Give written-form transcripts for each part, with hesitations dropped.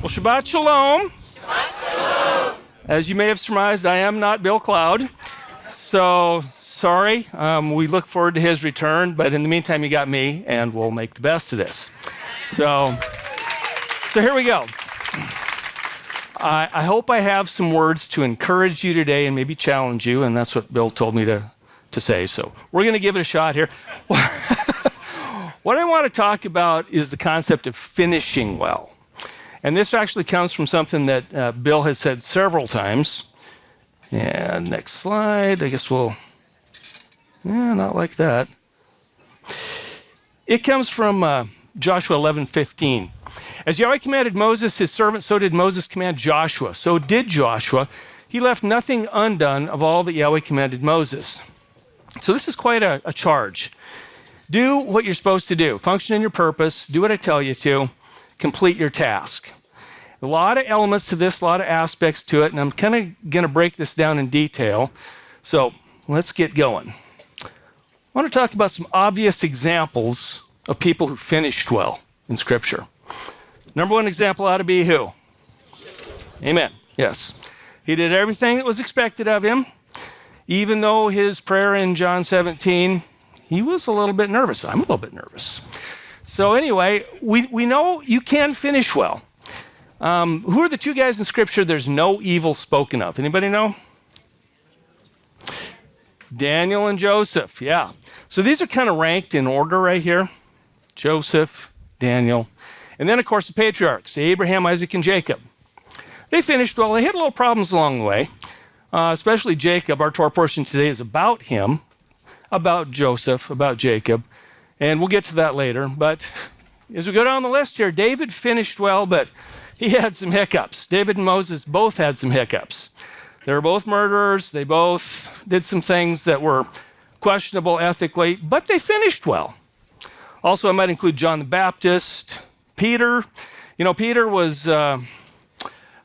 Well, Shabbat Shalom. Shabbat Shalom. As you may have surmised, I am not Bill Cloud. So, sorry. We look forward to his return, but in the meantime, you got me, and we'll make the best of this. So here we go. I hope I have some words to encourage you today and maybe challenge you, and that's what Bill told me to say. So we're going to give it a shot here. What I want to talk about is the concept of finishing well. And this actually comes from something that Bill has said several times. And next slide, I guess not like that. It comes from Joshua 11:15. As Yahweh commanded Moses, his servant, so did Moses command Joshua. So did Joshua. He left nothing undone of all that Yahweh commanded Moses. So this is quite a charge. Do what you're supposed to do. Function in your purpose. Do what I tell you to. Complete your task. A lot of elements to this, a lot of aspects to it, and I'm kind of going to break this down in detail. So let's get going. I want to talk about some obvious examples of people who finished well in Scripture. Number one example ought to be who? Amen. Yes. He did everything that was expected of him, even though his prayer in John 17, he was a little bit nervous. I'm a little bit nervous. So anyway, we know you can finish well. Who are the two guys in Scripture there's no evil spoken of? Anybody know? Daniel and Joseph, yeah. So these are kind of ranked in order right here. Joseph, Daniel. And then, of course, the patriarchs, Abraham, Isaac, and Jacob. They finished well. They had little problems along the way, especially Jacob. Our Torah portion today is about him, about Joseph, about Jacob. And we'll get to that later. But as we go down the list here, David finished well, but he had some hiccups. David and Moses both had some hiccups. They were both murderers. They both did some things that were questionable ethically, but they finished well. Also, I might include John the Baptist, Peter. You know, Peter was,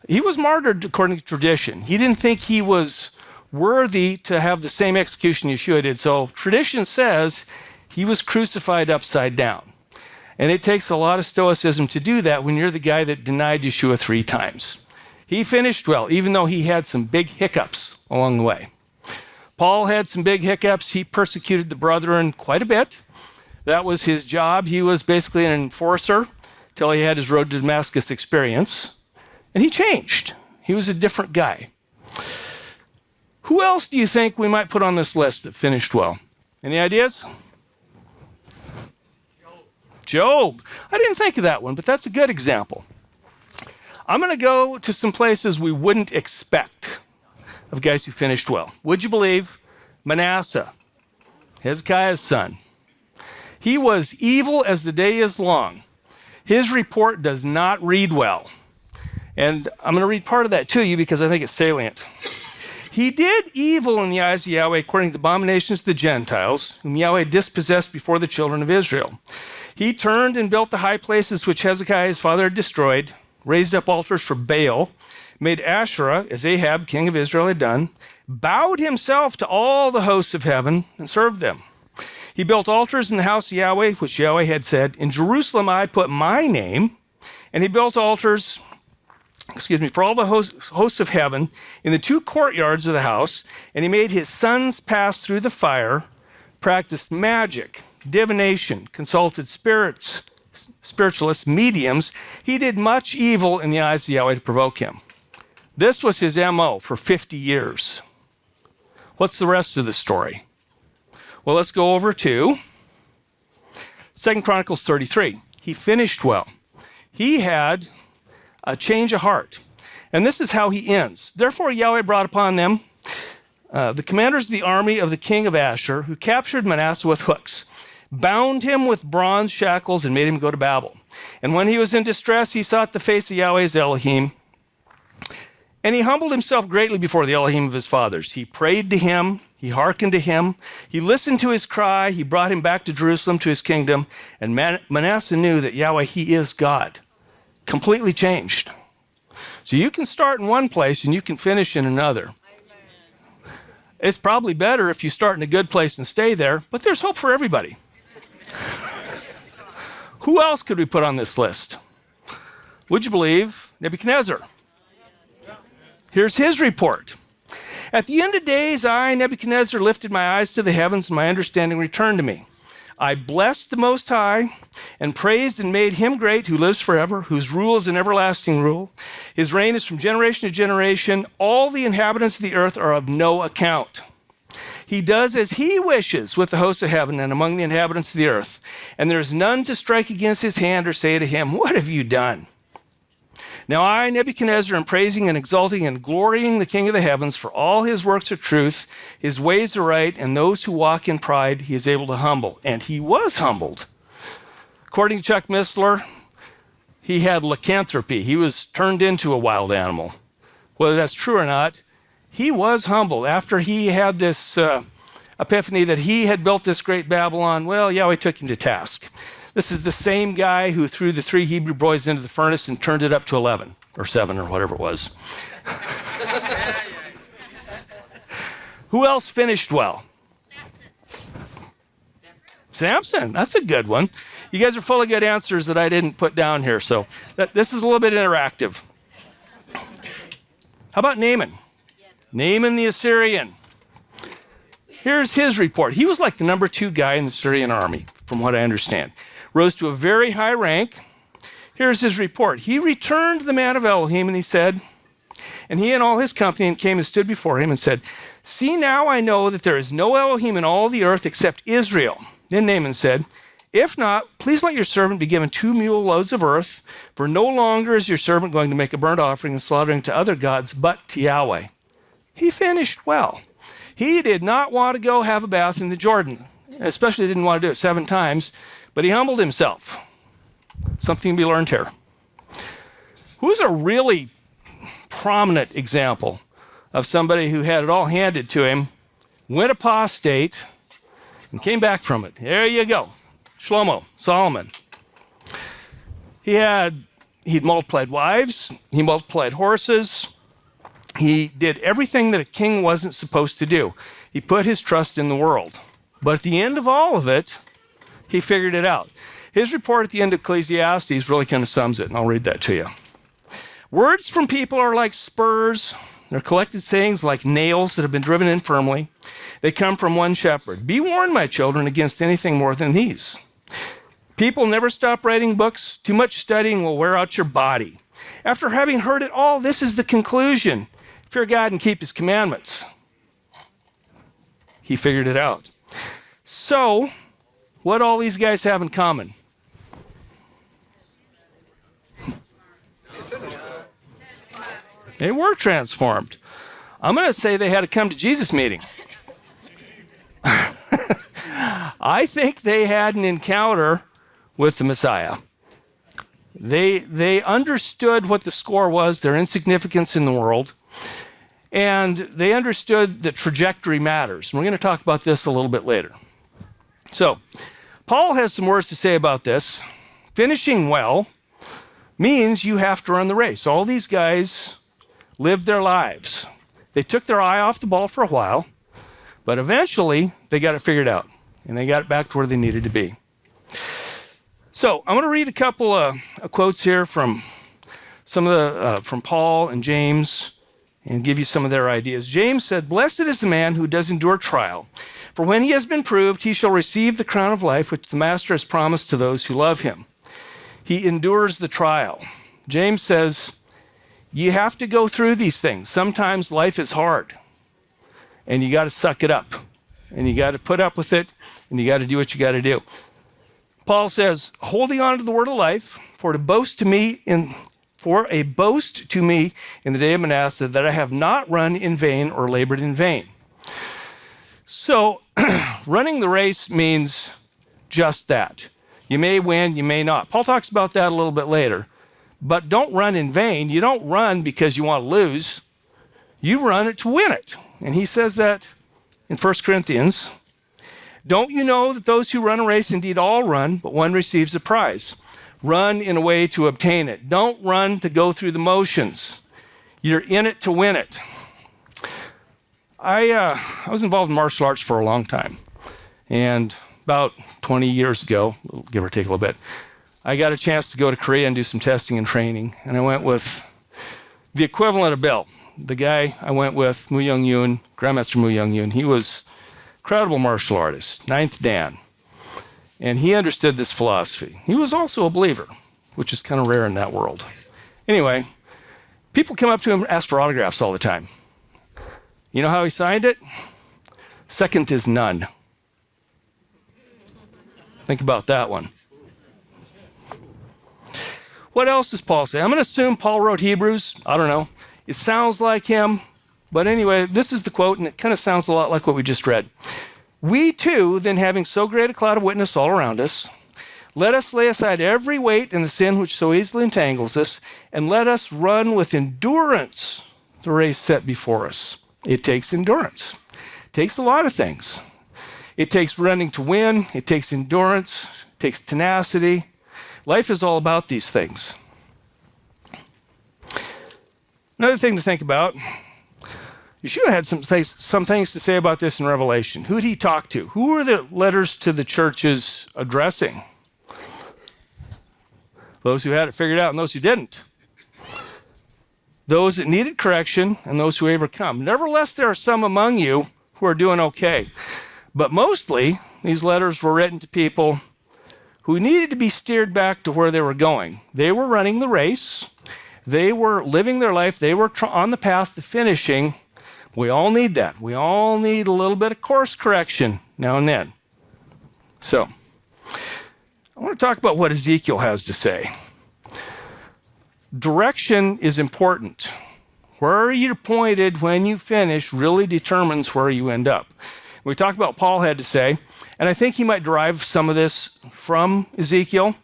he was martyred according to tradition. He didn't think he was worthy to have the same execution Yeshua did. So tradition says he was crucified upside down. And it takes a lot of stoicism to do that when you're the guy that denied Yeshua 3 times. He finished well, even though he had some big hiccups along the way. Paul had some big hiccups. He persecuted the brethren quite a bit. That was his job. He was basically an enforcer till he had his road to Damascus experience. And he changed. He was a different guy. Who else do you think we might put on this list that finished well? Any ideas? Job. I didn't think of that one, but that's a good example. I'm going to go to some places we wouldn't expect of guys who finished well. Would you believe Manasseh, Hezekiah's son? He was evil as the day is long. His report does not read well. And I'm going to read part of that to you because I think it's salient. He did evil in the eyes of Yahweh according to the abominations of the Gentiles, whom Yahweh dispossessed before the children of Israel. He turned and built the high places which Hezekiah his father had destroyed, raised up altars for Baal, made Asherah, as Ahab, king of Israel, had done, bowed himself to all the hosts of heaven, and served them. He built altars in the house of Yahweh, which Yahweh had said, in Jerusalem I put my name. And he built altars, for all the hosts of heaven in the 2 courtyards of the house. And he made his sons pass through the fire, practiced magic, divination, consulted spirits, spiritualists, mediums. He did much evil in the eyes of Yahweh to provoke him. This was his MO for 50 years. What's the rest of the story? Well, let's go over to 2 Chronicles 33. He finished well. He had a change of heart. And this is how he ends. Therefore, Yahweh brought upon them the commanders of the army of the king of Asher, who captured Manasseh with hooks, bound him with bronze shackles, and made him go to Babel. And when he was in distress, he sought the face of Yahweh's Elohim. And he humbled himself greatly before the Elohim of his fathers. He prayed to him. He hearkened to him. He listened to his cry. He brought him back to Jerusalem, to his kingdom. And Manasseh knew that Yahweh, he is God. Completely changed. So you can start in one place and you can finish in another. Amen. It's probably better if you start in a good place and stay there, but there's hope for everybody. Who else could we put on this list? Would you believe Nebuchadnezzar. Here's his report. At the end of days, I, Nebuchadnezzar, lifted my eyes to the heavens, and my understanding returned to me. I blessed the Most High and praised and made him great who lives forever, whose rule is an everlasting rule. His reign is from generation to generation. All the inhabitants of the earth are of no account. He does as he wishes with the hosts of heaven and among the inhabitants of the earth. And there is none to strike against his hand or say to him, what have you done? Now I, Nebuchadnezzar, am praising and exalting and glorying the King of the heavens, for all his works are truth, his ways are right, and those who walk in pride he is able to humble. And he was humbled. According to Chuck Missler, he had lycanthropy. He was turned into a wild animal. Whether that's true or not, he was humbled. After he had this epiphany that he had built this great Babylon, well, Yahweh took him to task. This is the same guy who threw the 3 Hebrew boys into the furnace and turned it up to 11 or 7 or whatever it was. Who else finished well? Samson. That's a good one. You guys are full of good answers that I didn't put down here, so this is a little bit interactive. How about Naaman? Yes. Naaman the Assyrian. Here's his report. He was like the number 2 guy in the Syrian army, from what I understand. Rose to a very high rank. Here's his report. He returned the man of Elohim, and he said, and he and all his company and came and stood before him and said, see, now I know that there is no Elohim in all the earth except Israel. Then Naaman said, if not, please let your servant be given 2 mule loads of earth, for no longer is your servant going to make a burnt offering and slaughtering to other gods, but to Yahweh. He finished well. He did not want to go have a bath in the Jordan, especially didn't want to do it 7 times, but he humbled himself. Something to be learned here. Who's a really prominent example of somebody who had it all handed to him, went apostate, and came back from it? There you go. Shlomo, Solomon. He'd multiplied wives, he multiplied horses, he did everything that a king wasn't supposed to do. He put his trust in the world. But at the end of all of it, he figured it out. His report at the end of Ecclesiastes really kind of sums it, and I'll read that to you. Words from people are like spurs. They're collected sayings like nails that have been driven in firmly. They come from one shepherd. Be warned, my children, against anything more than these. People never stop writing books. Too much studying will wear out your body. After having heard it all, this is the conclusion. Fear God and keep his commandments. He figured it out. So, what all these guys have in common? They were transformed. I'm going to say they had a come to Jesus meeting. I think they had an encounter with the Messiah. They understood what the score was, their insignificance in the world, and they understood that trajectory matters. And we're going to talk about this a little bit later. So, Paul has some words to say about this. Finishing well means you have to run the race. All these guys lived their lives. They took their eye off the ball for a while, but eventually they got it figured out, and they got it back to where they needed to be. So I'm going to read a couple of quotes here from from Paul and James, and give you some of their ideas. James said, "Blessed is the man who does endure trial, for when he has been proved, he shall receive the crown of life which the Master has promised to those who love him." He endures the trial. James says, you have to go through these things. Sometimes life is hard, and you got to suck it up, and you got to put up with it, and you got to do what you got to do. Paul says, holding on to the word of life, for a boast to me in the day of Manasseh, that I have not run in vain or labored in vain. So running the race means just that. You may win, you may not. Paul talks about that a little bit later. But don't run in vain. You don't run because you want to lose. You run it to win it. And he says that in 1 Corinthians. Don't you know that those who run a race indeed all run, but one receives a prize? Run in a way to obtain it. Don't run to go through the motions. You're in it to win it. I was involved in martial arts for a long time. And about 20 years ago, give or take a little bit, I got a chance to go to Korea and do some testing and training. And I went with The equivalent of Bill, the guy I went with, Mu Young Yoon, Grandmaster Mu Young Yoon, he was an incredible martial artist, ninth Dan. And he understood this philosophy. He was also a believer, which is kind of rare in that world. Anyway, people come up to him and ask for autographs all the time. You know how he signed it? Second is none. Think about that one. What else does Paul say? I'm going to assume Paul wrote Hebrews. I don't know. It sounds like him. But anyway, this is the quote, and it kind of sounds a lot like what we just read. We too, then having so great a cloud of witness all around us, let us lay aside every weight and the sin which so easily entangles us, and let us run with endurance the race set before us. It takes endurance. It takes a lot of things. It takes running to win. It takes endurance. It takes tenacity. Life is all about these things. Another thing to think about, Yeshua had some things to say about this in Revelation. Who did he talk to? Who were the letters to the churches addressing? Those who had it figured out and those who didn't. Those that needed correction and those who overcome. Nevertheless, there are some among you who are doing okay. But mostly, these letters were written to people who needed to be steered back to where they were going. They were running the race. They were living their life. They were on the path to finishing. We all need that. We all need a little bit of course correction now and then. So, I want to talk about what Ezekiel has to say. Direction is important. Where you're pointed when you finish really determines where you end up. We talked about what Paul had to say, and I think he might derive some of this from Ezekiel.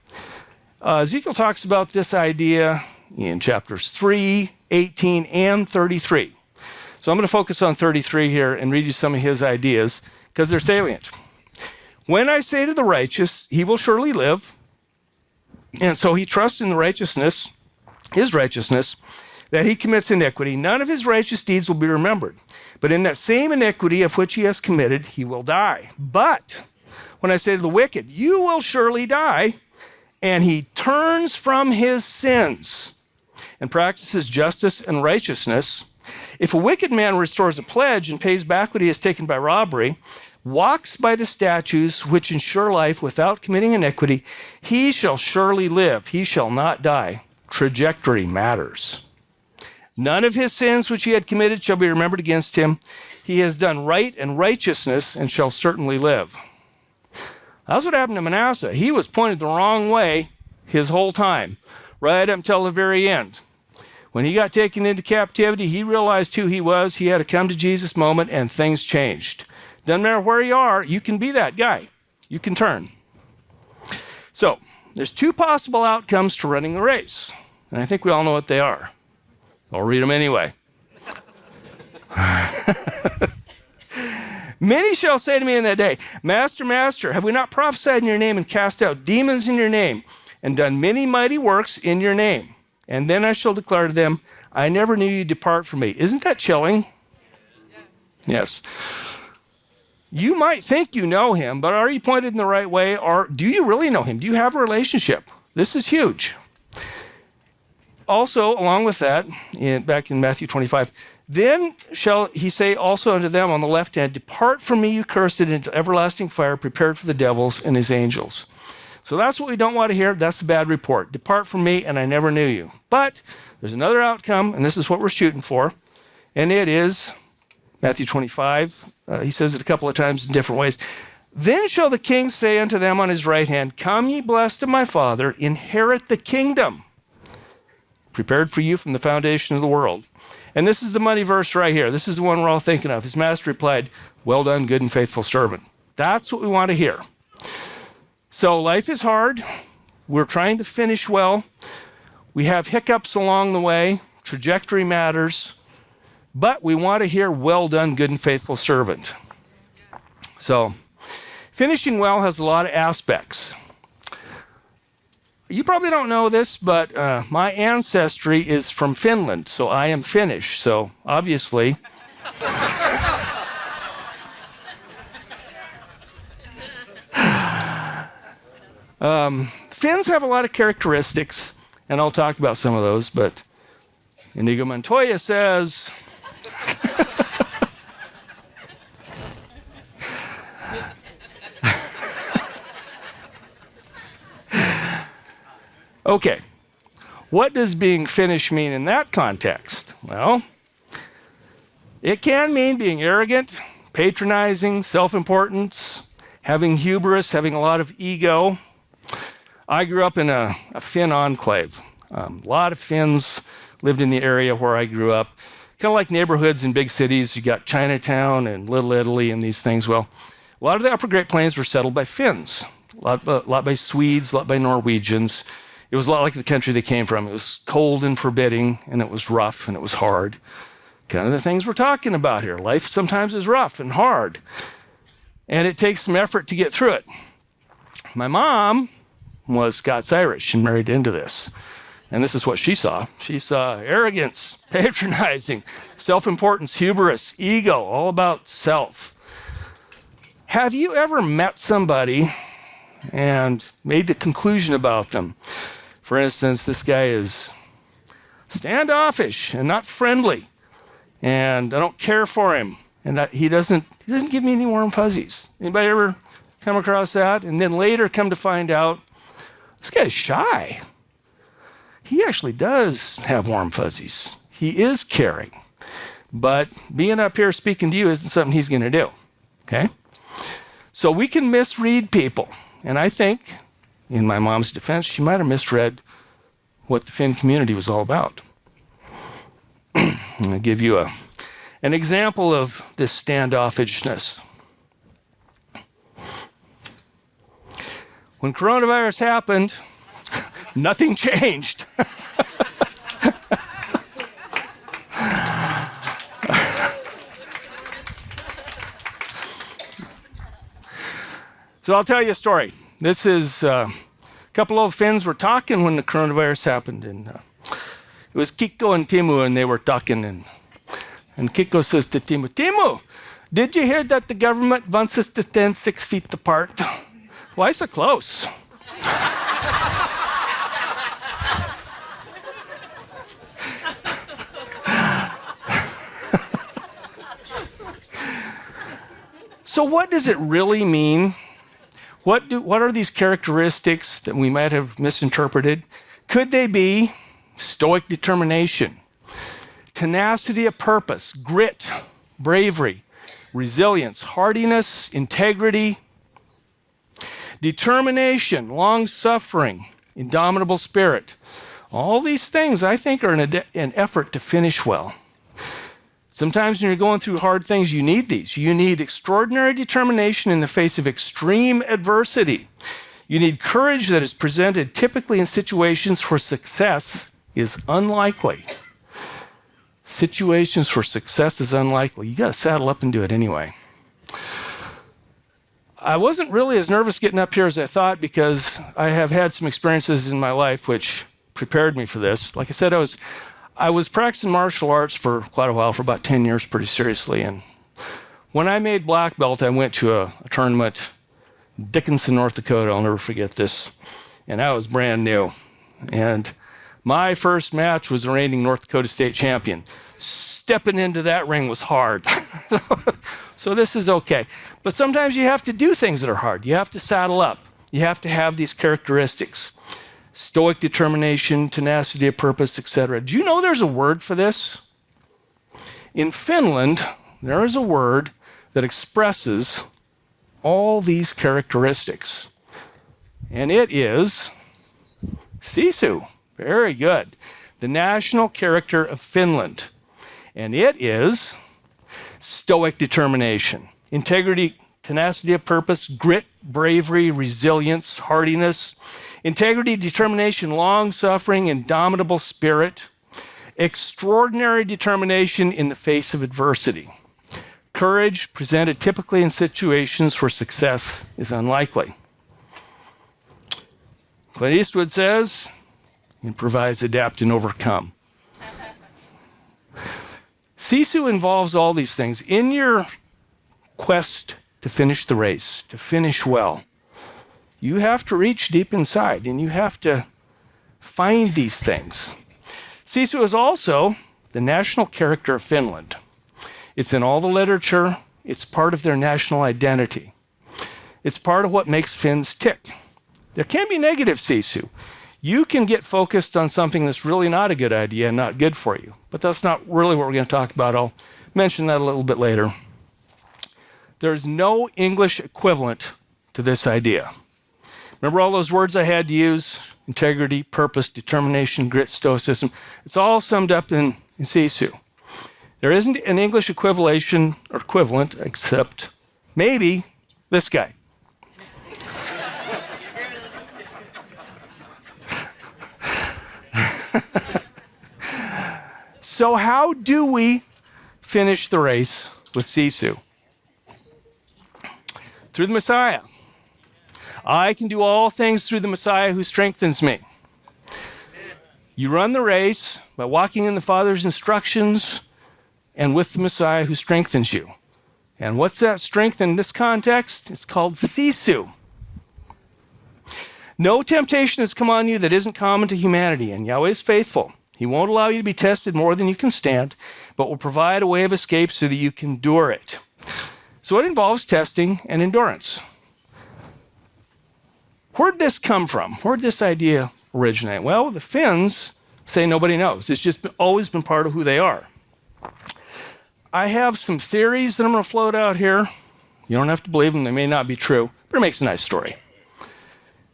Ezekiel talks about this idea in chapters 3, 18, and 33. So I'm going to focus on 33 here and read you some of his ideas because they're salient. When I say to the righteous, he will surely live, and so he trusts in the righteousness, his righteousness, that he commits iniquity, none of his righteous deeds will be remembered. But in that same iniquity of which he has committed, he will die. But when I say to the wicked, you will surely die, and he turns from his sins and practices justice and righteousness, if a wicked man restores a pledge and pays back what he has taken by robbery, walks by the statutes which ensure life without committing iniquity, he shall surely live. He shall not die. Trajectory matters. None of his sins which he had committed shall be remembered against him. He has done right and righteousness and shall certainly live. That's what happened to Manasseh. He was pointed the wrong way his whole time, right up until the very end. When he got taken into captivity, he realized who he was. He had a come to Jesus moment, and things changed. Doesn't matter where you are, you can be that guy. You can turn. So, there's two possible outcomes to running the race, and I think we all know what they are. I'll read them anyway. Many shall say to me in that day, Master, Master, have we not prophesied in your name and cast out demons in your name and done many mighty works in your name? And then I shall declare to them, I never knew you, depart from me. Isn't that chilling? Yes. You might think you know him, but are you pointed in the right way? Or do you really know him? Do you have a relationship? This is huge. Also, along with that, back in Matthew 25, then shall he say also unto them on the left hand, depart from me, you cursed, into everlasting fire prepared for the devils and his angels. So that's what we don't want to hear. That's the bad report. Depart from me, and I never knew you. But there's another outcome, and this is what we're shooting for, and it is Matthew 25. He says it a couple of times in different ways. Then shall the king say unto them on his right hand, come ye blessed of my Father, inherit the kingdom prepared for you from the foundation of the world. And this is the money verse right here. This is the one we're all thinking of. His master replied, well done, good and faithful servant. That's what we want to hear. So life is hard. We're trying to finish well. We have hiccups along the way. Trajectory matters. But we want to hear, well done, good and faithful servant. So finishing well has a lot of aspects. You probably don't know this, but my ancestry is from Finland, so I am Finnish. So obviously, Finns have a lot of characteristics, and I'll talk about some of those, but Inigo Montoya says, okay, what does being finished mean in that context? Well, it can mean being arrogant, patronizing, self-importance, having hubris, having a lot of ego. I grew up in a Finn enclave. A lot of Finns lived in the area where I grew up. Kind of like neighborhoods in big cities. You got Chinatown and Little Italy and these things. Well, a lot of the Upper Great Plains were settled by Finns. A lot by Swedes, a lot by Norwegians. It was a lot like the country they came from. It was cold and forbidding, and it was rough, and it was hard. Kind of the things we're talking about here. Life sometimes is rough and hard, and it takes some effort to get through it. My mom was Scots-Irish and married into this, and this is what she saw. She saw arrogance, patronizing, self-importance, hubris, ego, all about self. Have you ever met somebody and made the conclusion about them? For instance, this guy is standoffish and not friendly, and I don't care for him, and he doesn't give me any warm fuzzies. Anybody ever come across that? And then later come to find out, this guy's shy. He actually does have warm fuzzies. He is caring, but being up here speaking to you isn't something he's going to do, okay? So we can misread people, and I think, in my mom's defense, she might have misread what the Finn community was all about. I'll give you an example of this standoffishness. When coronavirus happened, nothing changed. So I'll tell you a story. This is a couple of Finns were talking when the coronavirus happened, and it was Kikko and Timu, and they were talking, and Kikko says to Timu, "Timu, did you hear that the government wants us to stand 6 feet apart? Why so close?" So what does it really mean? What are these characteristics that we might have misinterpreted? Could they be stoic determination, tenacity of purpose, grit, bravery, resilience, hardiness, integrity, determination, long-suffering, indomitable spirit? All these things, I think, are an effort to finish well. Sometimes when you're going through hard things, you need these. You need extraordinary determination in the face of extreme adversity. You need courage that is presented typically in situations where success is unlikely. Situations where success is unlikely. You got to saddle up and do it anyway. I wasn't really as nervous getting up here as I thought because I have had some experiences in my life which prepared me for this. Like I said, I was practicing martial arts for quite a while, for about 10 years pretty seriously. And when I made black belt, I went to a tournament, Dickinson, North Dakota. I'll never forget this. And I was brand new. And my first match was the reigning North Dakota state champion. Stepping into that ring was hard. So this is okay. But sometimes you have to do things that are hard. You have to saddle up. You have to have these characteristics. Stoic determination, tenacity of purpose, etc. Do you know there's a word for this? In Finland, there is a word that expresses all these characteristics. And it is sisu. Very good. The national character of Finland. And it is stoic determination, integrity, tenacity of purpose, grit, bravery, resilience, hardiness, integrity, determination, long-suffering, indomitable spirit, extraordinary determination in the face of adversity, courage presented typically in situations where success is unlikely. Clint Eastwood says, improvise, adapt, and overcome. Sisu involves all these things. In your quest to finish the race, to finish well, you have to reach deep inside and you have to find these things. Sisu is also the national character of Finland. It's in all the literature. It's part of their national identity. It's part of what makes Finns tick. There can be negative sisu. You can get focused on something that's really not a good idea and not good for you. But that's not really what we're going to talk about. I'll mention that a little bit later. There's no English equivalent to this idea. Remember all those words I had to use? Integrity, purpose, determination, grit, stoicism. It's all summed up in sisu. There isn't an English equivalent except maybe this guy. So how do we finish the race with sisu? Through the Messiah. I can do all things through the Messiah who strengthens me. You run the race by walking in the Father's instructions and with the Messiah who strengthens you. And what's that strength in this context? It's called sisu. No temptation has come on you that isn't common to humanity, and Yahweh is faithful. He won't allow you to be tested more than you can stand, but will provide a way of escape so that you can endure it. So it involves testing and endurance. Where'd this come from? Where'd this idea originate? Well, the Finns say nobody knows. It's just always been part of who they are. I have some theories that I'm going to float out here. You don't have to believe them. They may not be true, but it makes a nice story.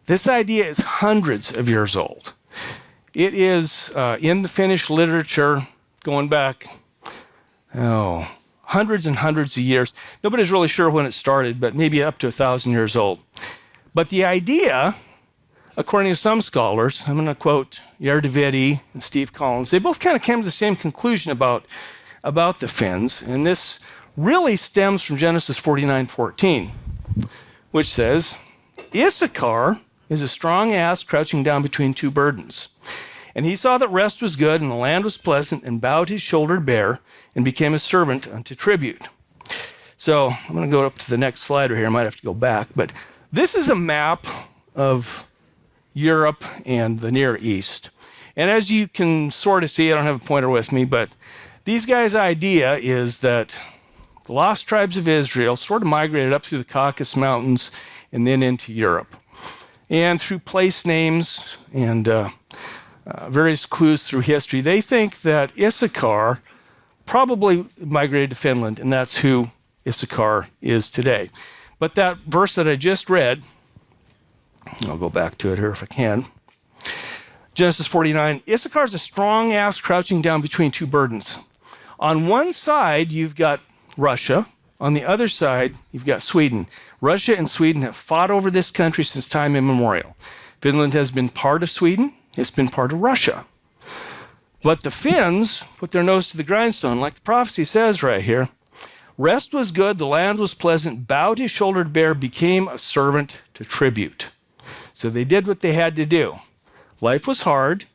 This idea is hundreds of years old. It is in the Finnish literature going back, hundreds and hundreds of years. Nobody's really sure when it started, but maybe up to 1,000 years old. But the idea, according to some scholars, I'm going to quote Davidi and Steve Collins, they both kind of came to the same conclusion about the Finns, and this really stems from Genesis 49:14, which says, Issachar is a strong ass crouching down between two burdens. And he saw that rest was good, and the land was pleasant, and bowed his shoulder bare, and became a servant unto tribute. So I'm going to go up to the next slide right here. I might have to go back. But this is a map of Europe and the Near East. And as you can sort of see, I don't have a pointer with me, but these guys' idea is that the lost tribes of Israel sort of migrated up through the Caucasus Mountains and then into Europe. And through place names and various clues through history, they think that Issachar probably migrated to Finland, and that's who Issachar is today. But that verse that I just read, I'll go back to it here if I can. Genesis 49, Issachar is a strong ass crouching down between two burdens. On one side, you've got Russia. On the other side, you've got Sweden. Russia and Sweden have fought over this country since time immemorial. Finland has been part of Sweden. It's been part of Russia. But the Finns put their nose to the grindstone, like the prophecy says right here. Rest was good, the land was pleasant, bowed his shoulder bare, became a servant to tribute. So they did what they had to do. Life was hard,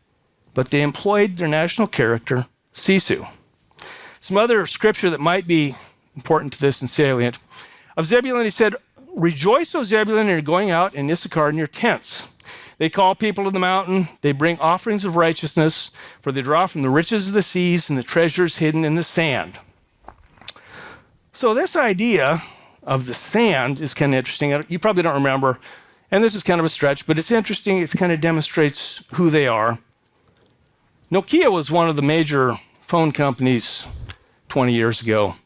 but they employed their national character, sisu. Some other scripture that might be important to this and salient. Of Zebulun, he said, Rejoice, O Zebulun, and you're going out, and Issachar in your tents. They call people to the mountain. They bring offerings of righteousness, for they draw from the riches of the seas and the treasures hidden in the sand. So this idea of the sand is kind of interesting. You probably don't remember, and this is kind of a stretch, but it's interesting. It kind of demonstrates who they are. Nokia was one of the major phone companies 20 years ago.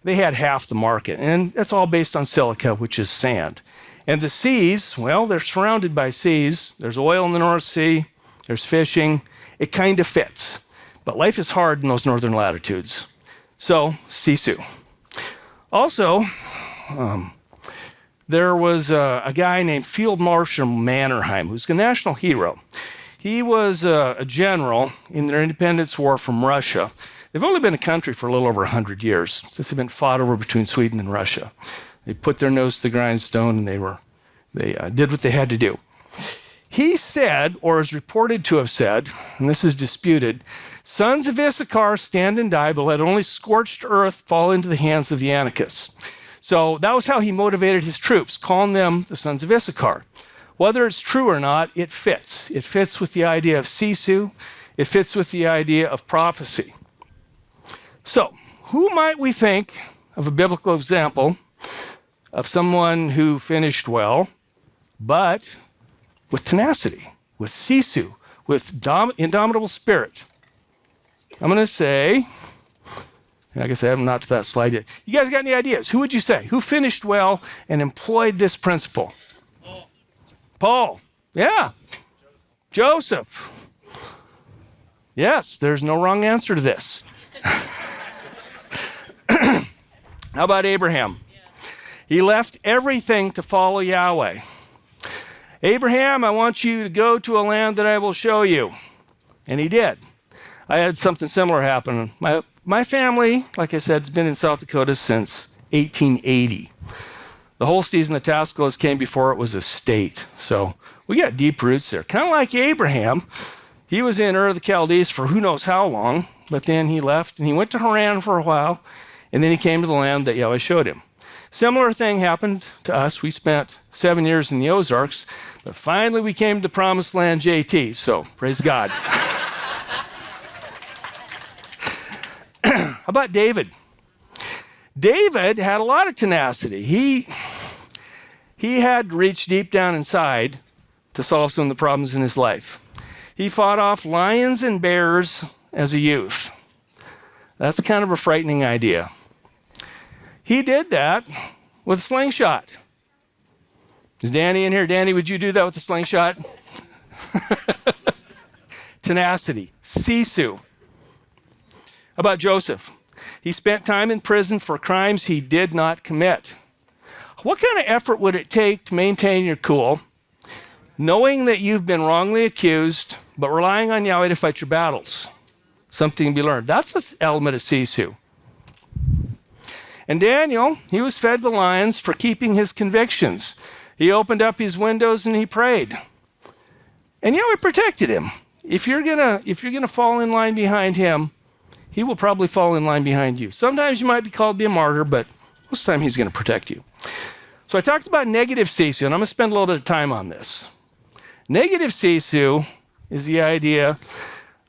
They had half the market, and that's all based on silica, which is sand. And the seas, well, they're surrounded by seas. There's oil in the North Sea. There's fishing. It kind of fits. But life is hard in those northern latitudes. So, sisu. Also, there was a guy named Field Marshal Mannerheim, who's a national hero. He was a general in their independence war from Russia. They've only been a country for a little over 100 years, since they've been fought over between Sweden and Russia. They put their nose to the grindstone, and they did what they had to do. He said, or is reported to have said, and this is disputed, sons of Issachar stand and die, but let only scorched earth fall into the hands of the Anakists. So that was how he motivated his troops, calling them the sons of Issachar. Whether it's true or not, it fits. It fits with the idea of sisu. It fits with the idea of prophecy. So, who might we think of a biblical example of someone who finished well, but with tenacity, with sisu, with indomitable spirit? I'm going to say, I guess I haven't not to that slide yet. You guys got any ideas? Who would you say? Who finished well and employed this principle? Paul. Yeah. Joseph. Yes, there's no wrong answer to this. How about Abraham? He left everything to follow Yahweh. Abraham, I want you to go to a land that I will show you. And he did. I had something similar happen. My family, like I said, has been in South Dakota since 1880. The Holstis and the Tascos came before it was a state. So we got deep roots there. Kind of like Abraham. He was in Ur of the Chaldees for who knows how long, but then he left and he went to Haran for a while, and then he came to the land that Yahweh showed him. Similar thing happened to us. We spent 7 years in the Ozarks, but finally we came to the promised land, JT, so praise God. How about David? David had a lot of tenacity. He had to reach deep down inside to solve some of the problems in his life. He fought off lions and bears as a youth. That's kind of a frightening idea. He did that with a slingshot. Is Danny in here? Danny, would you do that with a slingshot? Tenacity, sisu. How about Joseph? He spent time in prison for crimes he did not commit. What kind of effort would it take to maintain your cool, knowing that you've been wrongly accused, but relying on Yahweh to fight your battles? Something to be learned. That's an element of sisu. And Daniel, he was fed the lions for keeping his convictions. He opened up his windows and he prayed. And Yahweh protected him. If you're gonna fall in line behind him, he will probably fall in line behind you. Sometimes you might be called to be a martyr, but most of the time he's going to protect you. So I talked about negative sisu, and I'm going to spend a little bit of time on this. Negative sisu is the idea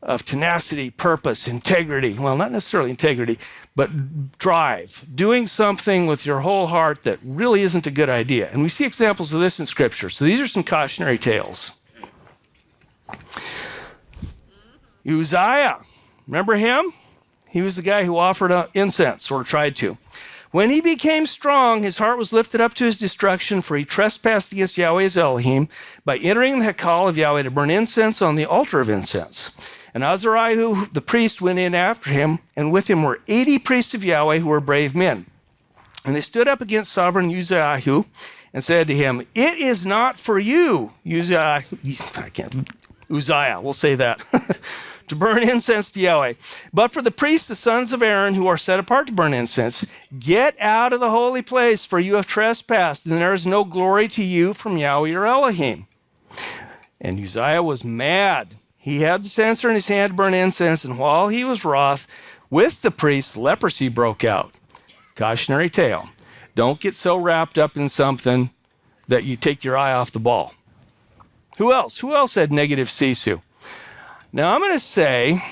of tenacity, purpose, integrity. Well, not necessarily integrity, but drive. Doing something with your whole heart that really isn't a good idea. And we see examples of this in Scripture. So these are some cautionary tales. Uzziah, remember him? He was the guy who offered incense, or tried to. When he became strong, his heart was lifted up to his destruction, for he trespassed against Yahweh's Elohim by entering the Hekal of Yahweh to burn incense on the altar of incense. And Azariah, the priest, went in after him, and with him were 80 priests of Yahweh who were brave men. And they stood up against sovereign Uzziah and said to him, "It is not for you, Uzziah, we'll say that, to burn incense to Yahweh, but for the priests, the sons of Aaron, who are set apart to burn incense. Get out of the holy place, for you have trespassed, and there is no glory to you from Yahweh your Elohim." And Uzziah was mad. He had the censer in his hand to burn incense, and while he was wroth with the priests, leprosy broke out. Cautionary tale. Don't get so wrapped up in something that you take your eye off the ball. Who else? Who else had negative sisu? Now, I'm going to say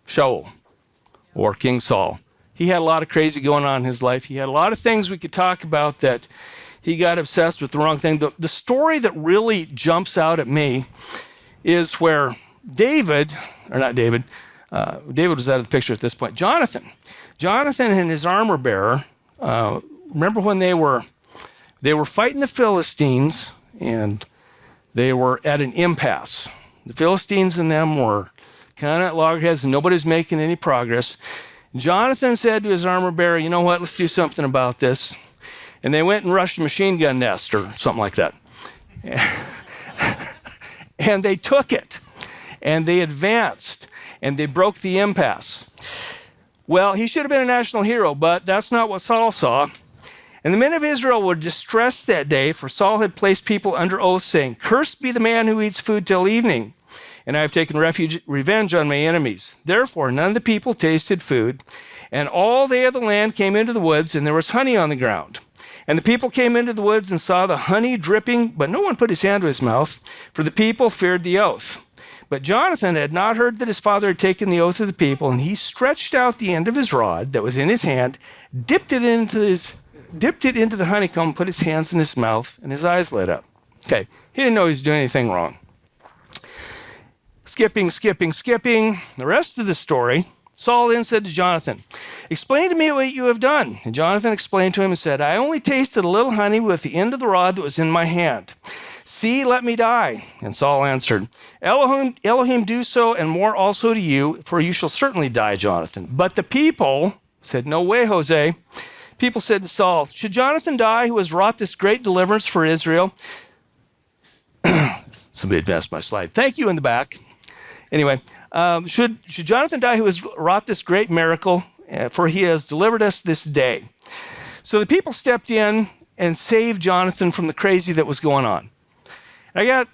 Shaul, or King Saul. He had a lot of crazy going on in his life. He had a lot of things we could talk about that he got obsessed with the wrong thing. The story that really jumps out at me is where David was out of the picture at this point. Jonathan and his armor bearer, remember when they were fighting the Philistines, and they were at an impasse. The Philistines and them were kind of at loggerheads, and nobody's making any progress. Jonathan said to his armor bearer, "You know what, let's do something about this." And they went and rushed a machine gun nest or something like that. And they took it, and they advanced, and they broke the impasse. Well, he should have been a national hero, but that's not what Saul saw. And the men of Israel were distressed that day, for Saul had placed people under oath, saying, "Cursed be the man who eats food till evening, and I have taken revenge on my enemies." Therefore, none of the people tasted food, and all they of the land came into the woods, and there was honey on the ground. And the people came into the woods and saw the honey dripping, but no one put his hand to his mouth, for the people feared the oath. But Jonathan had not heard that his father had taken the oath of the people, and he stretched out the end of his rod that was in his hand, dipped it into the honeycomb, put his hands in his mouth, and his eyes lit up. Okay, he didn't know he was doing anything wrong. Skipping. The rest of the story, Saul then said to Jonathan, "Explain to me what you have done." And Jonathan explained to him and said, "I only tasted a little honey with the end of the rod that was in my hand. See, let me die." And Saul answered, Elohim do so, and more also to you, for you shall certainly die, Jonathan. But the people said, "No way, Jose." People said to Saul, "Should Jonathan die, who has wrought this great deliverance for Israel?" Somebody advanced my slide. Thank you in the back. Anyway, should Jonathan die, who has wrought this great miracle, for he has delivered us this day? So the people stepped in and saved Jonathan from the crazy that was going on. I got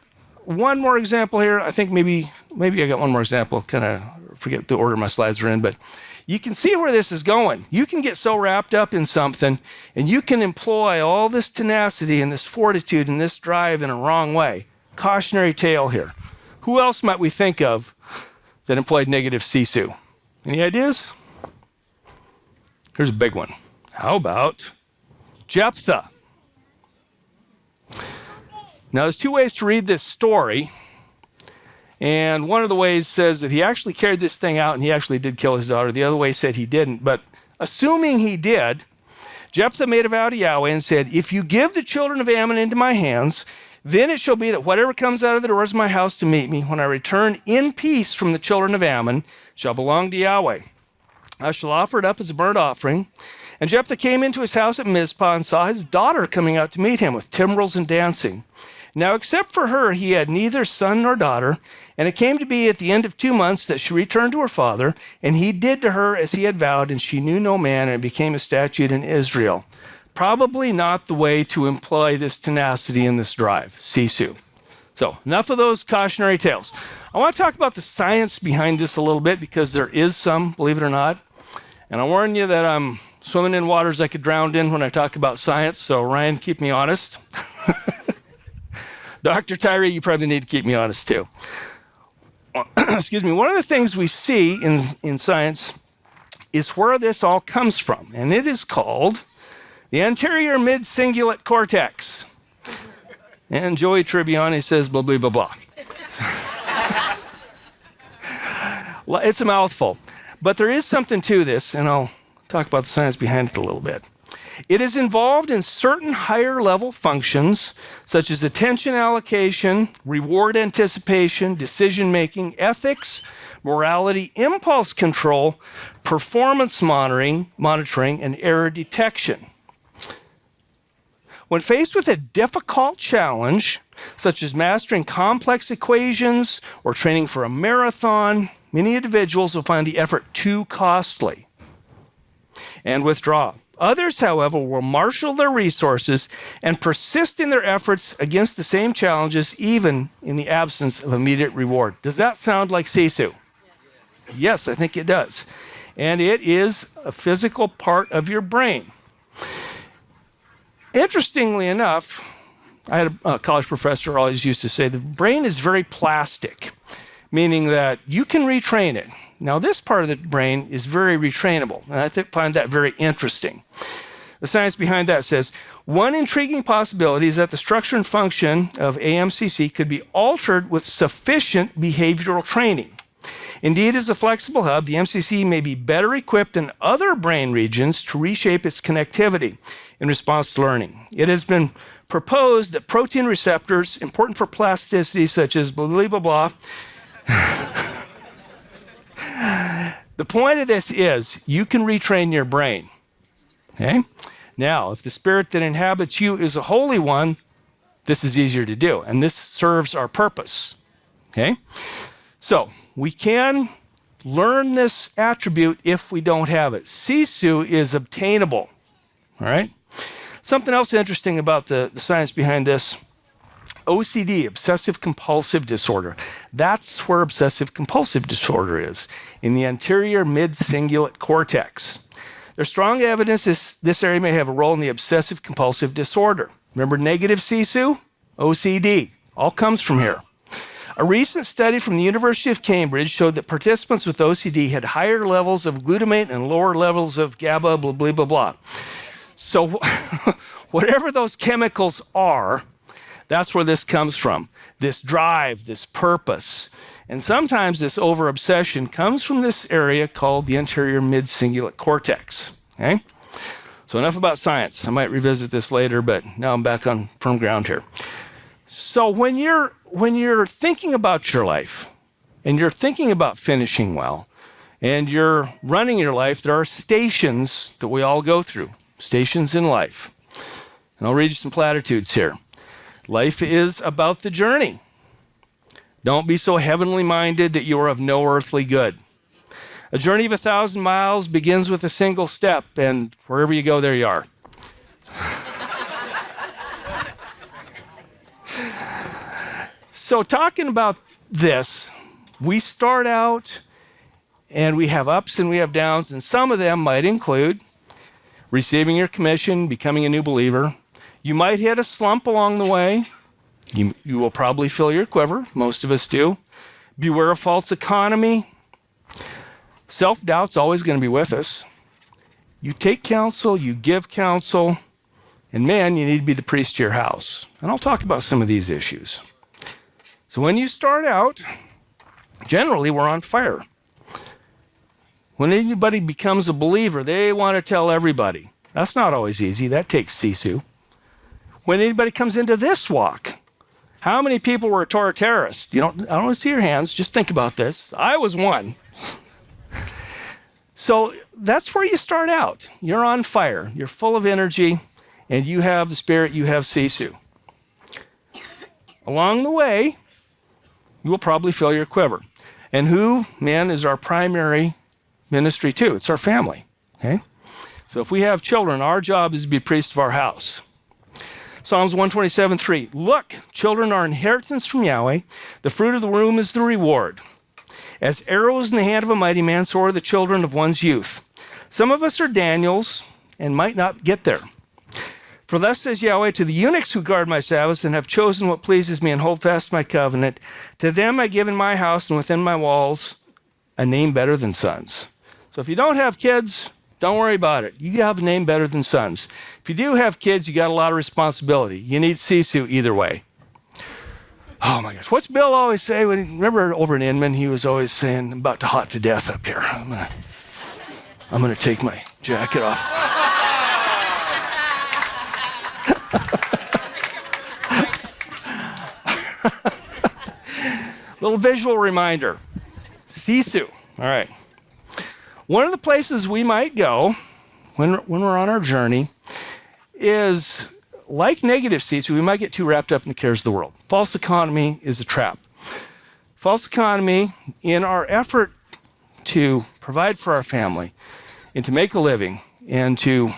one more example here. I think maybe I got one more example. Kind of forget the order my slides are in, but you can see where this is going. You can get so wrapped up in something, and you can employ all this tenacity and this fortitude and this drive in a wrong way. Cautionary tale here. Who else might we think of that employed negative sisu? Any ideas? Here's a big one. How about Jephthah? Now, there's two ways to read this story. And one of the ways says that he actually carried this thing out and he actually did kill his daughter. The other way said he didn't. But assuming he did, Jephthah made a vow to Yahweh and said, "If you give the children of Ammon into my hands, then it shall be that whatever comes out of the doors of my house to meet me, when I return in peace from the children of Ammon, shall belong to Yahweh. I shall offer it up as a burnt offering." And Jephthah came into his house at Mizpah and saw his daughter coming out to meet him with timbrels and dancing. Now, except for her, he had neither son nor daughter. And it came to be at the end of 2 months that she returned to her father, and he did to her as he had vowed, and she knew no man, and it became a statute in Israel. Probably not the way to employ this tenacity and this drive, sisu. So, enough of those cautionary tales. I want to talk about the science behind this a little bit, because there is some, believe it or not. And I warn you that I'm swimming in waters I could drown in when I talk about science, so Ryan, keep me honest. Dr. Tyree, you probably need to keep me honest too. Excuse me. One of the things we see in science is where this all comes from, and it is called the anterior mid-cingulate cortex. And Joey Tribbiani says blah, blah, blah, blah. It's a mouthful. But there is something to this, and I'll talk about the science behind it a little bit. It is involved in certain higher level functions, such as attention allocation, reward anticipation, decision making, ethics, morality, impulse control, performance monitoring, and error detection. When faced with a difficult challenge, such as mastering complex equations or training for a marathon, many individuals will find the effort too costly and withdraw. Others, however, will marshal their resources and persist in their efforts against the same challenges, even in the absence of immediate reward. Does that sound like sisu? Yes, I think it does. And it is a physical part of your brain. Interestingly enough, I had a college professor who always used to say the brain is very plastic, meaning that you can retrain it. Now, this part of the brain is very retrainable, and I find that very interesting. The science behind that says, one intriguing possibility is that the structure and function of AMCC could be altered with sufficient behavioral training. Indeed, as a flexible hub, the MCC may be better equipped than other brain regions to reshape its connectivity in response to learning. It has been proposed that protein receptors, important for plasticity, such as blah, blah, blah, blah. The point of this is you can retrain your brain. Okay? Now, if the spirit that inhabits you is a holy one, this is easier to do, and this serves our purpose. Okay? So, we can learn this attribute if we don't have it. Sisu is obtainable. All right? Something else interesting about the science behind this, OCD, obsessive compulsive disorder. That's where obsessive compulsive disorder is, in the anterior mid-cingulate cortex. There's strong evidence this area may have a role in the obsessive compulsive disorder. Remember negative sisu? OCD. All comes from here. A recent study from the University of Cambridge showed that participants with OCD had higher levels of glutamate and lower levels of GABA, blah, blah, blah, blah. So whatever those chemicals are, that's where this comes from. This drive, this purpose. And sometimes this over-obsession comes from this area called the anterior mid-cingulate cortex. Okay? So enough about science. I might revisit this later, but now I'm back on firm ground here. So when you're thinking about your life, and you're thinking about finishing well, and you're running your life, there are stations that we all go through, stations in life. And I'll read you some platitudes here. Life is about the journey. Don't be so heavenly minded that you are of no earthly good. A journey of 1,000 miles begins with a single step, and wherever you go, there you are. So talking about this, we start out and we have ups and we have downs, and some of them might include receiving your commission, becoming a new believer. You might hit a slump along the way. You will probably fill your quiver. Most of us do. Beware of false economy. Self-doubt's always going to be with us. You take counsel, you give counsel, and man, you need to be the priest to your house. And I'll talk about some of these issues. So when you start out, generally we're on fire. When anybody becomes a believer, they want to tell everybody. That's not always easy. That takes sisu. When anybody comes into this walk, how many people were Torah terrorists? I don't want to see your hands. Just think about this. I was one. So that's where you start out. You're on fire. You're full of energy, and you have the Spirit. You have sisu. Along the way, you will probably fill your quiver. And who, man, is our primary ministry too? It's our family. Okay? So if we have children, our job is to be priests of our house. Psalms 127:3. Look, children are inheritance from Yahweh. The fruit of the womb is the reward. As arrows in the hand of a mighty man, so are the children of one's youth. Some of us are Daniels and might not get there. For thus says Yahweh, to the eunuchs who guard my Sabbaths and have chosen what pleases me and hold fast my covenant, to them I give in my house and within my walls a name better than sons. So if you don't have kids, don't worry about it. You have a name better than sons. If you do have kids, you got a lot of responsibility. You need sisu either way. Oh my gosh. What's Bill always say? Remember over in Inman, he was always saying, I'm about to hot to death up here. I'm going to take my jacket off. Little visual reminder. Sisu. All right. One of the places we might go when we're on our journey is, like negative sisu, we might get too wrapped up in the cares of the world. False economy is a trap. False economy, in our effort to provide for our family and to make a living and to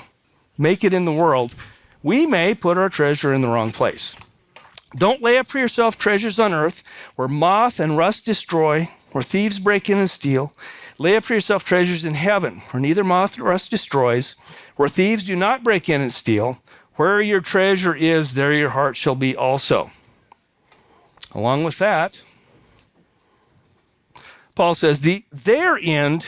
make it in the world, we may put our treasure in the wrong place. Don't lay up for yourself treasures on earth where moth and rust destroy, where thieves break in and steal. Lay up for yourself treasures in heaven where neither moth nor rust destroys, where thieves do not break in and steal. Where your treasure is, there your heart shall be also. Along with that, Paul says, their end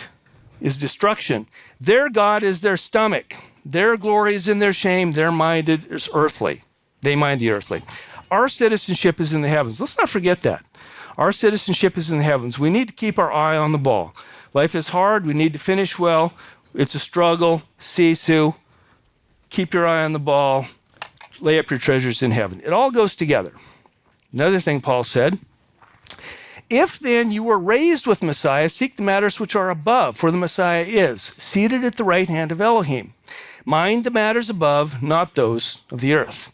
is destruction. Their God is their stomach. Their glory is in their shame. Their mind is earthly. They mind the earthly. Our citizenship is in the heavens. Let's not forget that. Our citizenship is in the heavens. We need to keep our eye on the ball. Life is hard. We need to finish well. It's a struggle. Sisu. Keep your eye on the ball. Lay up your treasures in heaven. It all goes together. Another thing Paul said, if then you were raised with Messiah, seek the matters which are above, where the Messiah is, seated at the right hand of Elohim. Mind the matters above, not those of the earth.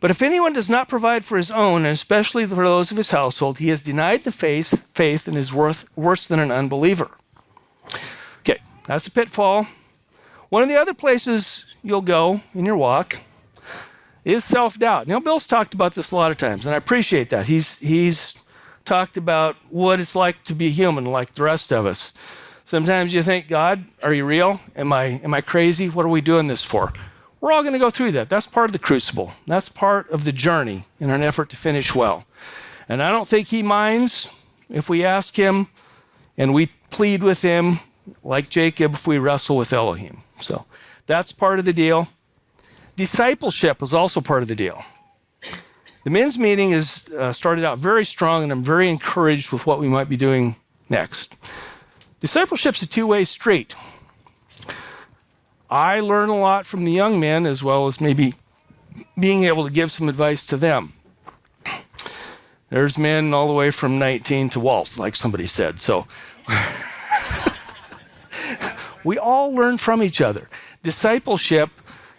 But if anyone does not provide for his own, and especially for those of his household, he has denied the faith and is worse than an unbeliever. Okay, that's a pitfall. One of the other places you'll go in your walk is self-doubt. Bill's talked about this a lot of times, and I appreciate that. He's talked about what it's like to be human like the rest of us. Sometimes you think, God, are you real? Am I crazy? What are we doing this for? We're all going to go through that. That's part of the crucible. That's part of the journey in an effort to finish well. And I don't think he minds if we ask him and we plead with him, like Jacob, if we wrestle with Elohim. So that's part of the deal. Discipleship is also part of the deal. The men's meeting is started out very strong, and I'm very encouraged with what we might be doing next. Discipleship's a two-way street. I learn a lot from the young men, as well as maybe being able to give some advice to them. There's men all the way from 19 to Walt, like somebody said. So we all learn from each other. Discipleship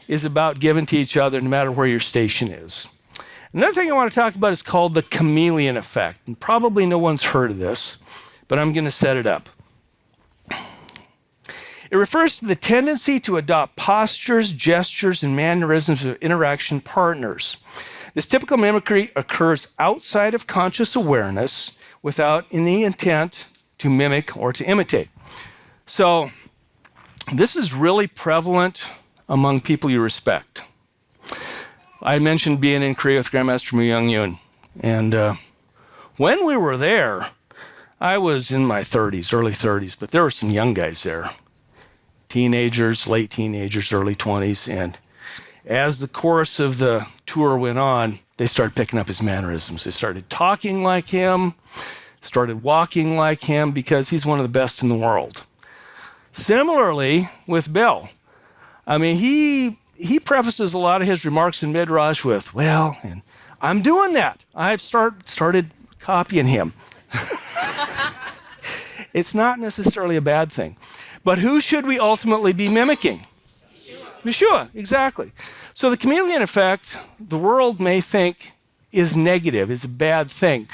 is about giving to each other no matter where your station is. Another thing I want to talk about is called the chameleon effect. And probably no one's heard of this, but I'm going to set it up. It refers to the tendency to adopt postures, gestures, and mannerisms of interaction partners. This typical mimicry occurs outside of conscious awareness without any intent to mimic or to imitate. So this is really prevalent among people you respect. I mentioned being in Korea with Grandmaster Mu Young Yoon. And when we were there, I was in my 30s, early 30s, but there were some young guys there. Teenagers, late teenagers, early 20s. And as the course of the tour went on, they started picking up his mannerisms. They started talking like him, started walking like him, because he's one of the best in the world. Similarly with Bill. I mean, he prefaces a lot of his remarks in Midrash with, well, and I'm doing that. I've started copying him. It's not necessarily a bad thing. But who should we ultimately be mimicking? Yeshua, exactly. So the chameleon effect, the world may think is negative, is a bad thing.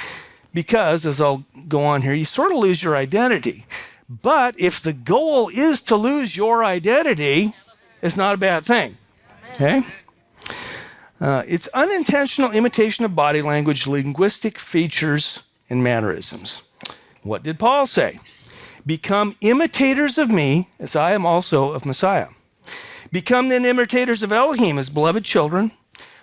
Because, as I'll go on here, you sort of lose your identity. But if the goal is to lose your identity, it's not a bad thing. Okay? It's unintentional imitation of body language, linguistic features, and mannerisms. What did Paul say? Become imitators of me, as I am also of Messiah. Become then imitators of Elohim, as beloved children.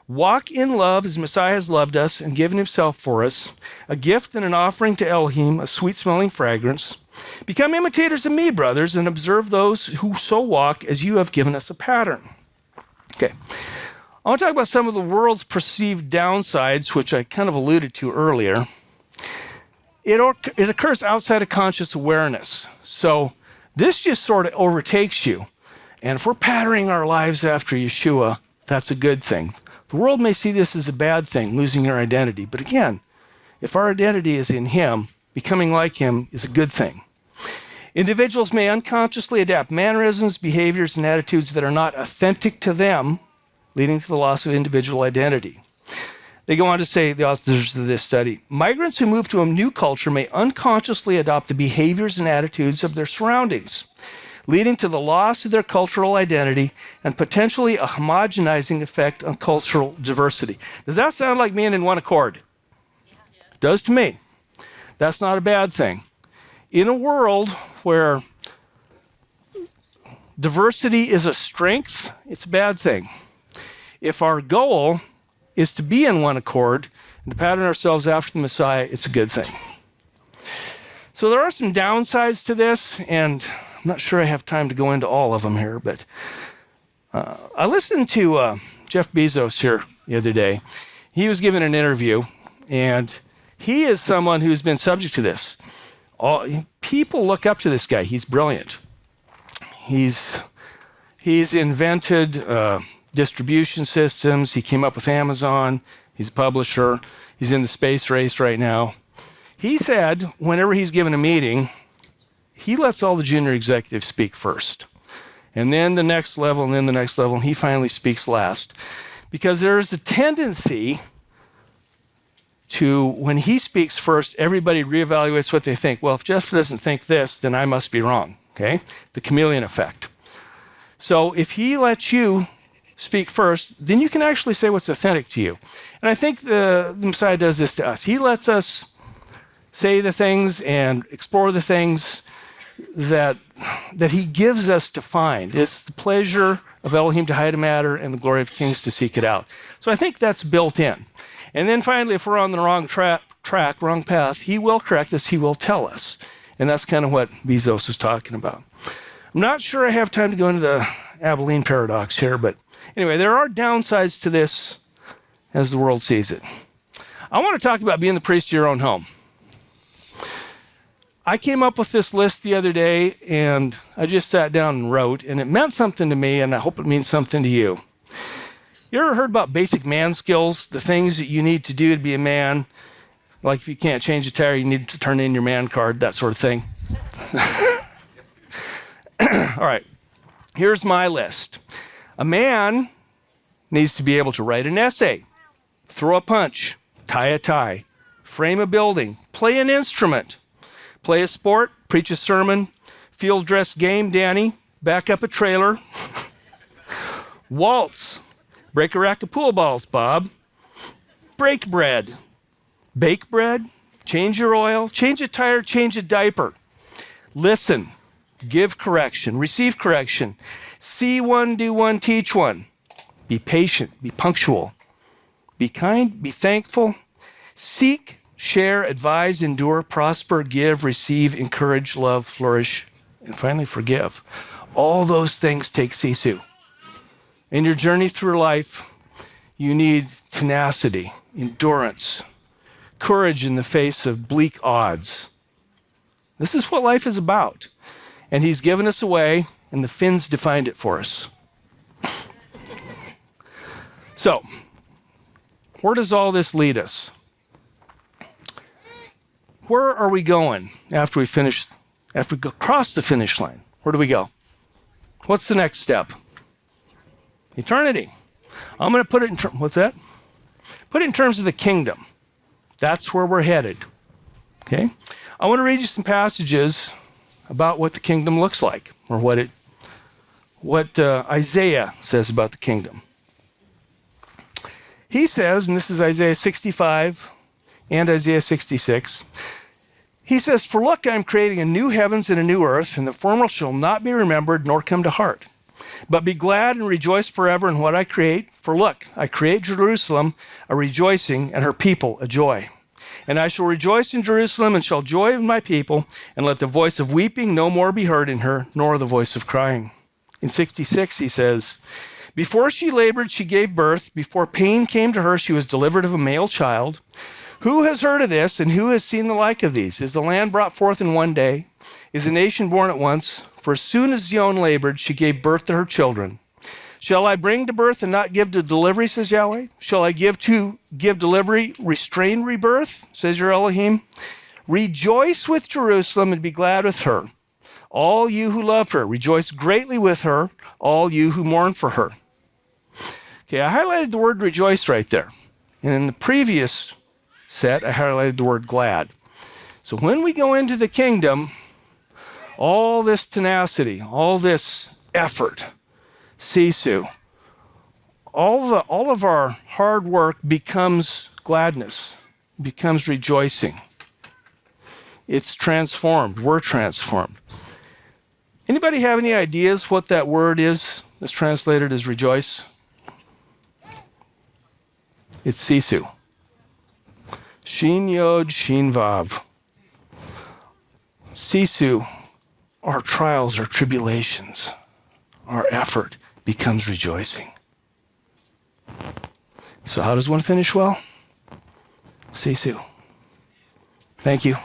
Walk in love as Messiah has loved us and given himself for us, a gift and an offering to Elohim, a sweet-smelling fragrance. Become imitators of me, brothers, and observe those who so walk as you have given us a pattern. Okay. I want to talk about some of the world's perceived downsides, which I kind of alluded to earlier. It occurs outside of conscious awareness. So this just sort of overtakes you. And if we're patterning our lives after Yeshua, that's a good thing. The world may see this as a bad thing, losing your identity. But again, if our identity is in him, becoming like him is a good thing. Individuals may unconsciously adapt mannerisms, behaviors, and attitudes that are not authentic to them, leading to the loss of individual identity. They go on to say, the authors of this study, migrants who move to a new culture may unconsciously adopt the behaviors and attitudes of their surroundings, leading to the loss of their cultural identity and potentially a homogenizing effect on cultural diversity. Does that sound like being in one accord? Yeah. It does to me. That's not a bad thing. In a world where diversity is a strength, it's a bad thing. If our goal is to be in one accord and to pattern ourselves after the Messiah, it's a good thing. So there are some downsides to this, and I'm not sure I have time to go into all of them here, but I listened to Jeff Bezos here the other day. He was given an interview, and he is someone who's been subject to this. People look up to this guy. He's brilliant. He's invented distribution systems. He came up with Amazon. He's a publisher. He's in the space race right now. He said whenever he's given a meeting, he lets all the junior executives speak first. And then the next level, and then the next level, and he finally speaks last. Because there is a tendency to, when he speaks first, everybody reevaluates what they think. Well, if Jeff doesn't think this, then I must be wrong, okay? The chameleon effect. So if he lets you speak first, then you can actually say what's authentic to you. And I think the Messiah does this to us. He lets us say the things and explore the things that he gives us to find. It's the pleasure of Elohim to hide a matter and the glory of kings to seek it out. So I think that's built in. And then finally, if we're on the wrong track, track, wrong path, he will correct us, he will tell us. And that's kind of what Bezos was talking about. I'm not sure I have time to go into the Abilene paradox here, but anyway, there are downsides to this as the world sees it. I want to talk about being the priest of your own home. I came up with this list the other day, and I just sat down and wrote, and it meant something to me, and I hope it means something to you. You ever heard about basic man skills, the things that you need to do to be a man? Like if you can't change a tire, you need to turn in your man card, that sort of thing. All right, here's my list. A man needs to be able to write an essay, throw a punch, tie a tie, frame a building, play an instrument, play a sport, preach a sermon, field dress game, Danny, back up a trailer, waltz, break a rack of pool balls, Bob, break bread, bake bread, change your oil, change a tire, change a diaper, listen, give correction, receive correction, see one, do one, teach one, be patient, be punctual, be kind, be thankful, seek, share, advise, endure, prosper, give, receive, encourage, love, flourish, and finally forgive. All those things take sisu. In your journey through life, you need tenacity, endurance, courage in the face of bleak odds. This is what life is about. And he's given us a way, and the Finns defined it for us. So, where does all this lead us? Where are we going after we cross the finish line? Where do we go? What's the next step? Eternity. I'm going to put it in what's that? Put it in terms of the kingdom. That's where we're headed. Okay? I want to read you some passages about what the kingdom looks like, or what Isaiah says about the kingdom. He says, and this is Isaiah 65 and Isaiah 66, he says, "For look, I am creating a new heavens and a new earth, and the former shall not be remembered nor come to heart. But be glad and rejoice forever in what I create. For look, I create Jerusalem a rejoicing, and her people a joy. And I shall rejoice in Jerusalem, and shall joy in my people, and let the voice of weeping no more be heard in her, nor the voice of crying." In 66, he says, "Before she labored, she gave birth. Before pain came to her, she was delivered of a male child. Who has heard of this, and who has seen the like of these? Is the land brought forth in one day? Is a nation born at once? For as soon as Zion labored, she gave birth to her children. Shall I bring to birth and not give to delivery, says Yahweh? Shall I give delivery, restrain rebirth, says your Elohim? Rejoice with Jerusalem and be glad with her. All you who love her, rejoice greatly with her, all you who mourn for her." Okay, I highlighted the word rejoice right there. And in the previous set, I highlighted the word glad. So when we go into the kingdom, all this tenacity, all this effort, sisu, all of our hard work becomes gladness, becomes rejoicing. It's transformed. We're transformed. Anybody have any ideas what that word is that's translated as rejoice? It's sisu. Shin Yod Shin Vav. Sisu, our trials, our tribulations, our effort becomes rejoicing. So how does one finish well? Sisu. Thank you.